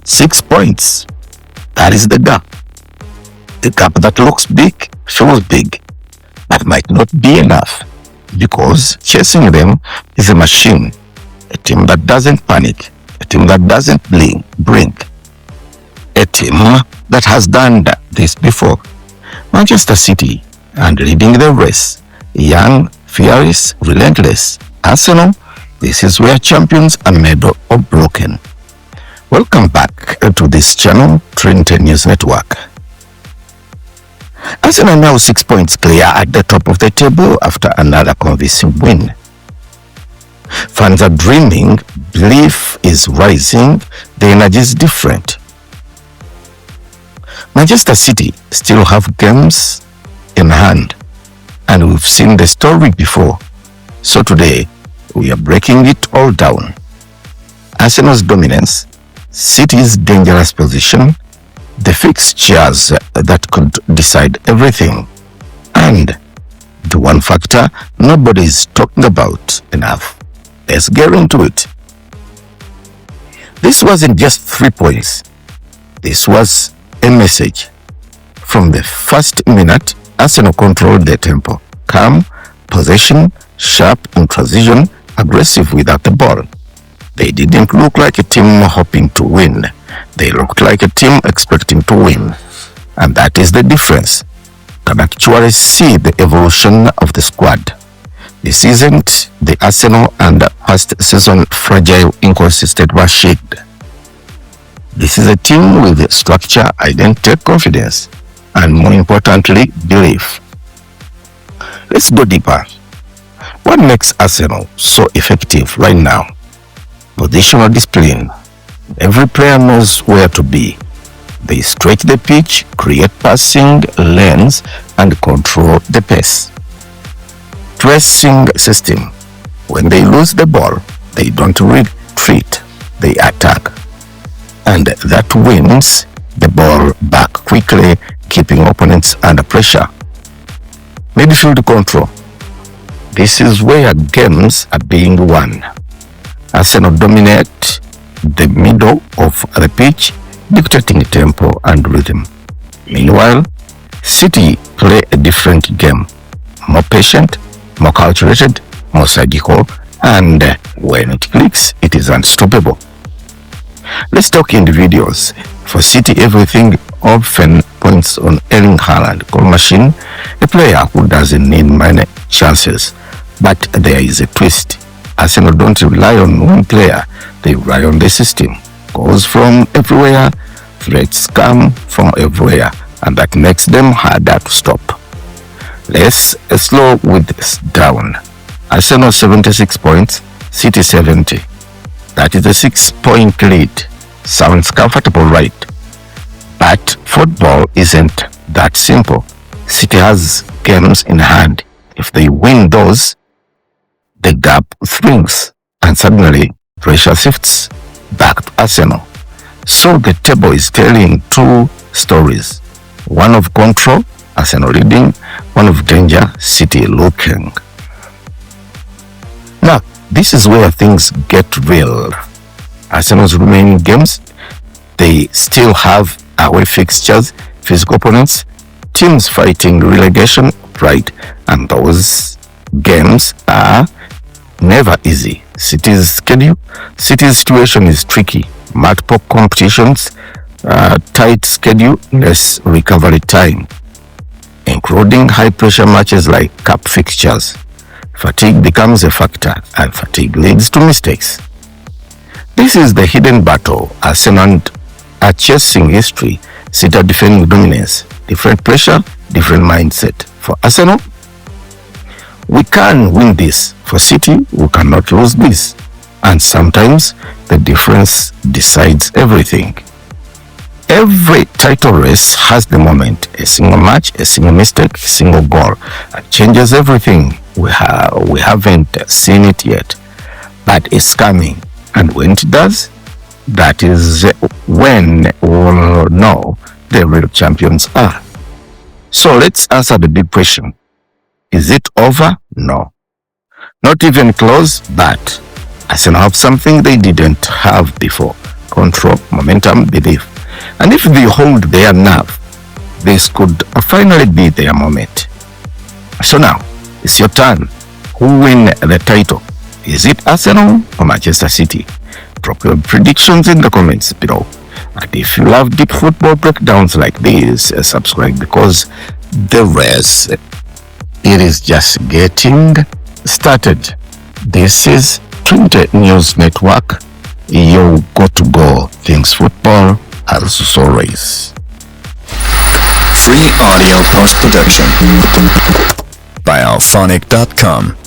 6 points. That is the gap. The gap that looks big, feels big, but might not be enough, because chasing them is a machine, a team that doesn't panic, a team that doesn't blink, a team that has done this before. Manchester City, and leading the race, young, fearless, relentless. Arsenal, this is where champions are made or broken. Welcome back to this channel, Trinity News Network. Arsenal now 6 points clear at the top of the table after another convincing win. Fans are dreaming, belief is rising, the energy is different. Manchester City still have games in hand, and we've seen the story before. So today, we are breaking it all down. Arsenal's dominance, City's dangerous position, the fixtures that could decide everything, and the one factor nobody is talking about enough. Let's get into it. This wasn't just 3 points. This was a message. From the first minute, Arsenal controlled the tempo. Calm, possession, sharp in transition, aggressive without the ball. They didn't look like a team hoping to win. They looked like a team expecting to win. And that is the difference. You can actually see the evolution of the squad. This isn't the Arsenal and past season fragile, inconsistent machine. This is a team with structure, identity, confidence, and more importantly, belief. Let's go deeper. What makes Arsenal so effective right now? Positional discipline. Every player knows where to be. They stretch the pitch, create passing lanes, and control the pace. Pressing system. When they lose the ball, they don't retreat, they attack. And that wins the ball back quickly, keeping opponents under pressure. Midfield control. This is where games are being won. Arsenal dominate the middle of the pitch, dictating tempo and rhythm. Meanwhile, City play a different game. More patient, more calculated, more surgical, and when it clicks, it is unstoppable. Let's talk individuals. For City, everything often points on Erling Haaland, goal machine, a player who doesn't need many chances. But there is a twist. Arsenal don't rely on one player, they rely on the system. Goals from everywhere, threats come from everywhere, and that makes them harder to stop. Let's slow with this down. Arsenal 76 points, City 70. That is a 6-point lead. Sounds comfortable, right? But football isn't that simple. City has games in hand. If they win those, the gap shrinks, and suddenly pressure shifts back to Arsenal. So the table is telling two stories. One of control, Arsenal leading, one of danger, City looking. Now, this is where things get real. Arsenal's remaining games, they still have away fixtures, physical opponents, teams fighting relegation, right? And those games are never easy. City's situation is tricky. Multiple competitions, tight schedule, less recovery time, including high-pressure matches like cup fixtures. Fatigue becomes a factor, and fatigue leads to mistakes. This is the hidden battle. Arsenal are chasing history, City are defending dominance. Different pressure, different mindset. For Arsenal, we can win this. For City, we cannot lose this. And sometimes the difference decides everything. Every title race has the moment. A single match, a single mistake, a single goal. It changes everything. We haven't seen it yet, but it's coming. And when it does, that is when we'll know the real champions are. So let's answer the big question. Is it over? No. Not even close, but Arsenal have something they didn't have before. control, momentum, belief. And if they hold their nerve, this could finally be their moment. So now, it's your turn. Who win the title? Is it Arsenal or Manchester City? Drop your predictions in the comments below. And if you love deep football breakdowns like this, subscribe, because the race, it is just getting started. This is Trinity News Network. You got to go. Things football as always. Free audio post-production by alphonic.com.